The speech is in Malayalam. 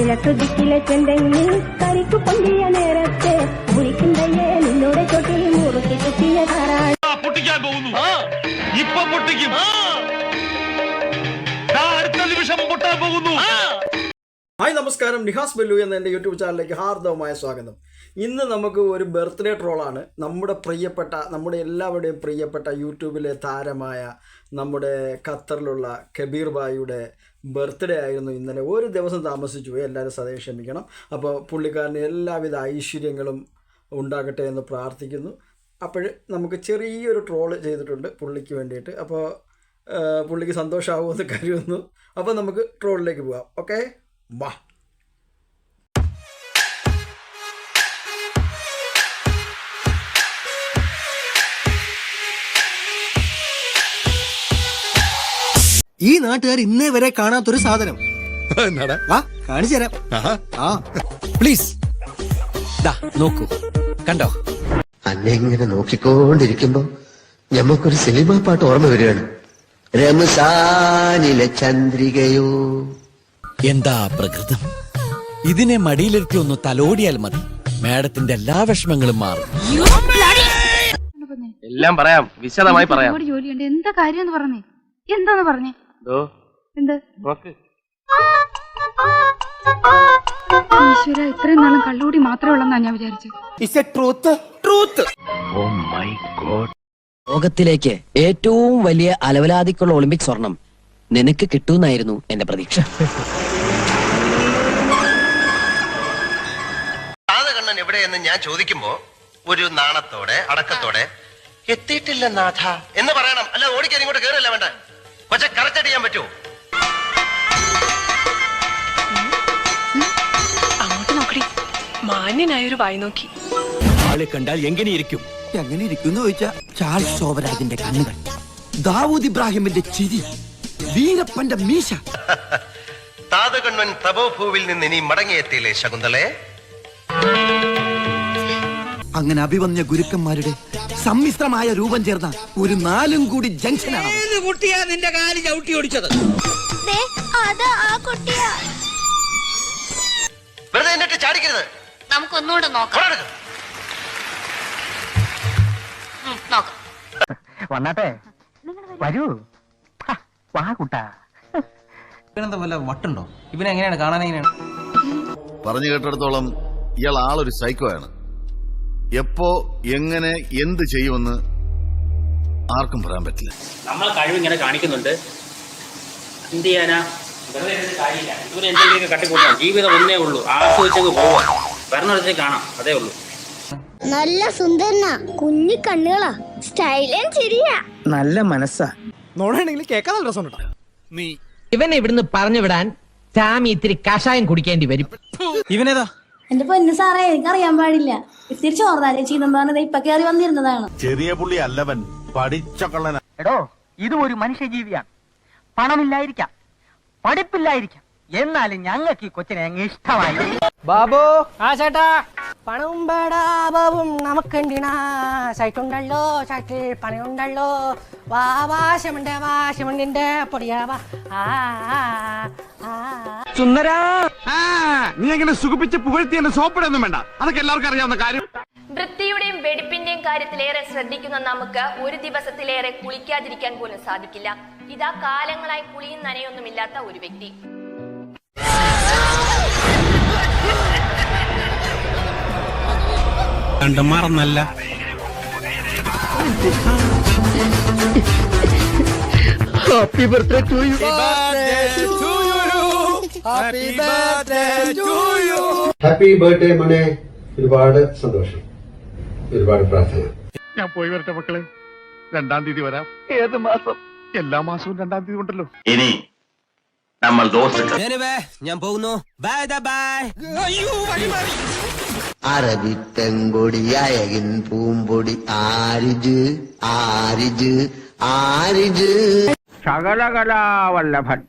നിനക്കുതിക്കിലെ ചെന്തെങ്ങിൽ കരിക്കു പൊന്തിയ നേരത്തെ വിളിക്കുന്നേ നിന്നോട് ചൊട്ടിൽ മുറുക്കി കുത്തിയ ധാരാളം പൊട്ടിക്കാൻ പോകുന്നു. ഇപ്പൊ പൊട്ടിക്കും. അടുത്ത നിമിഷം പൊട്ടാൻ പോകുന്നു. ഹായ് നമസ്കാരം, നിഹാസ് ബെല്ലു എന്ന എൻ്റെ യൂട്യൂബ് ചാനലിലേക്ക് ഹാർദവമായ സ്വാഗതം. ഇന്ന് നമുക്ക് ഒരു ബർത്ത്ഡേ ട്രോളാണ്. നമ്മുടെ എല്ലാവരുടെയും പ്രിയപ്പെട്ട യൂട്യൂബിലെ താരമായ നമ്മുടെ ഖത്തറിലുള്ള കബീർ ഭായിയുടെ ബർത്ത്ഡേ ആയിരുന്നു ഇന്നലെ. ഒരു ദിവസം താമസിച്ചു പോയി, എല്ലാവരും സദയം ക്ഷമിക്കണം. അപ്പോൾ പുള്ളിക്കാരന് എല്ലാവിധ ഐശ്വര്യങ്ങളും ഉണ്ടാകട്ടെ എന്ന് പ്രാർത്ഥിക്കുന്നു. അപ്പോൾ നമുക്ക് ചെറിയൊരു ട്രോള് ചെയ്തിട്ടുണ്ട് പുള്ളിക്ക് വേണ്ടിയിട്ട്. അപ്പോൾ പുള്ളിക്ക് സന്തോഷമാകുമെന്ന് കരുതുന്നു. അപ്പോൾ നമുക്ക് ട്രോളിലേക്ക് പോകാം. ഓക്കെ, വാ. ഈ നാട്ടുകാർ ഇന്നേ വരെ കാണാത്തൊരു സാധനം വാ കാണിച്ചു തരാം. പ്ലീസ് നോക്കൂ, കണ്ടോ? അന്നെ ഇങ്ങനെ നോക്കിക്കൊണ്ടിരിക്കുമ്പോ ഞമ്മക്കൊരു സിനിമ പാട്ട് ഓർമ്മ വരികയാണ്. രമസാനിലെ ചന്ദ്രികയോ. എന്താ പ്രകൃതം, ഇതിനെ മടിയിലിരുത്തി ഒന്ന് തലോടിയാൽ മതി, മാഡത്തിന്റെ എല്ലാ വിഷമങ്ങളും മാറും. എല്ലാം പറയാം, വിശദമായി പറയാം. ജോലിയുണ്ട്, എന്താ കാര്യം പറഞ്ഞേ? എന്താന്ന് പറഞ്ഞേ? എന്ത് ഈശ്വര, ഇത്രയും നാളും കള്ളൂടി മാത്രമേ ഉള്ളെന്നാ ഞാൻ വിചാരിച്ചത്. ലോകത്തിലേക്ക് ഏറ്റവും വലിയ അലവലാതിക്കുള്ള ഒളിമ്പിക് സ്വർണം നിനക്ക് കിട്ടുമെന്നായിരുന്നു എന്റെ പ്രതീക്ഷ. നാഥകണ്ണൻ എവിടെയെന്ന് ഞാൻ ചോദിക്കുമ്പോ ഒരു നാണത്തോടെ അടക്കത്തോടെ എത്തിയിട്ടില്ല നാഥ എന്ന് പറയണം. അല്ല ഓടിക്കാൻ ഇങ്ങോട്ട് കയറല്ല വേണ്ട. പക്ഷെ കറക്റ്റ് ചെയ്യാൻ പറ്റുമോ? അങ്ങോട്ട് നോക്കടി, മാന്യനായൊരു വായി നോക്കി. ആളെ കണ്ടാൽ എങ്ങനെ ഇരിക്കും എന്ന് ചോദിച്ചാ ചാൾസ് ശോഭരാജിന്റെ കണ്ണുകൾ, ദാവൂദ് ഇബ്രാഹിമിന്റെ ചിരി, വീരപ്പന്റെ മീശ. താതകണ്ണൻ തപോഭൂവിൽ നിന്ന് ഇനി മടങ്ങിയെത്തിയില്ലേ ശകുന്തളെ? അങ്ങനെ അഭിവന്യ ഗുരുക്കന്മാരുടെ സമ്മിശ്രമായ രൂപം ചേർന്ന ഒരു നാലും കൂടി ജംഗ്ഷനാണ്. കുട്ടിയാ നിന്റെ കാല് ചവിട്ടി ഓടിച്ചത്? വെറുതെ എന്നിട്ട് ചാടിക്കരുത്. നമുക്കൊന്നുകൂടെ നോക്കാം. വന്നാട്ടെ, വരൂ, വാ കൂട്ടാ. ഇവനെന്താ വല്ല വട്ടുണ്ടോ? ഇവനെങ്ങനെയാണ് കാണാൻ? എങ്ങനെയാണ് പറഞ്ഞു കേട്ടിടത്തോളം ഇയാൾ ആളൊരു സൈക്കോ ആണ്. എപ്പോ എങ്ങനെ എന്ത് ചെയ്യുമെന്ന് ആർക്കും പറയാൻ പറ്റില്ല. നമ്മളെ കഴിവ് ഇങ്ങനെ കാണിക്കുന്നുണ്ട്, എന്ത് ചെയ്യാനാ? വെറുതെ കാര്യമില്ല. ഇവര് എന്തെങ്കിലും കട്ടിക്കൂട്ടാം. ജീവിതം ഒന്നേ ഉള്ളൂ, ആസ്വദിച്ചങ്ങ് പോവാം. ഭരണത്തിൽ കാണാം, അതേ ഉള്ളൂ. നല്ല സുന്ദരനാ, കുഞ്ഞി കണ്ണുകളാ, സ്റ്റൈലും ശരിയാ, നല്ല മനസ്സാ. നോടാണെങ്കിൽ കേൾക്കാൻ നല്ല രസമുണ്ട്. നീ ഇവനെ ഇവിടുന്ന് പറഞ്ഞു വിടാൻ സാമി ഇത്തിരി കഷായം കുടിക്കേണ്ടി വരും. ഇവനേതാ? എന്റെ പൊന്നു സാറേ, എനിക്കറിയാൻ പാടില്ല. ഇത്തിരി ചോർന്നാലേ ചീതമ്പാണ് ഇപ്പൊ കയറി വന്നിരുന്നതാണ്. ചെറിയ പുള്ളി അല്ലവൻ, പഠിച്ച കള്ളന. എടോ, ഇതും ഒരു മനുഷ്യജീവിയാണ്. പണമില്ലായിരിക്കാം, പഠിപ്പില്ലായിരിക്കാം, എന്നാലും ഞങ്ങൾക്ക് ഈ കൊച്ചിനെ അങ്ങ് ഇഷ്ടമായി. ബാബു, ആ ചേട്ടാ, പണവും ബേടാവും നമുക്കുണ്ടിനാ. സൈറ്റുണ്ടല്ലോ, സൈറ്റിൽ പണിയുണ്ടല്ലോ. വാശമുണ്ടിന്റെ പൊടിയാവാ. സുന്ദരാ, നീ എങ്ങനെ സുഖിപ്പിച്ച് പുകഴ്ത്തി എന്നെ സോപ്പിടൊന്നും വേണ്ട, അതൊക്കെ എല്ലാവർക്കും അറിയാവുന്ന കാര്യം. വൃത്തിയുടെയും വെടിപ്പിന്റെയും കാര്യത്തിലേറെ ശ്രദ്ധിക്കുന്ന നമുക്ക് ഒരു ദിവസത്തിലേറെ കുളിക്കാതിരിക്കാൻ പോലും സാധിക്കില്ല. ഇതാ കാലങ്ങളായി കുളിയും നനയൊന്നുമില്ലാത്ത ഒരു വ്യക്തി. മറന്നല്ല. Happy birthday to you. Happy birthday മോനെ. ഒരുപാട് സന്തോഷം, ഒരുപാട് പ്രാർത്ഥന. ഞാൻ പോയി വരട്ടെ മക്കളെ. 2-ാം തീയതി വരാം. ഏത് മാസം? എല്ലാ മാസവും 2-ാം തീയതി ഉണ്ടല്ലോ. ഇനി നമ്മൾ ഞാൻ പോകുന്നു. Bye bye. അറബി പെങ്കൊടി അയകിൻ പൂമ്പൊടി ആരിജ് ആരിജ് ആരിജ് ശകലകലാവല്ലഭൻ.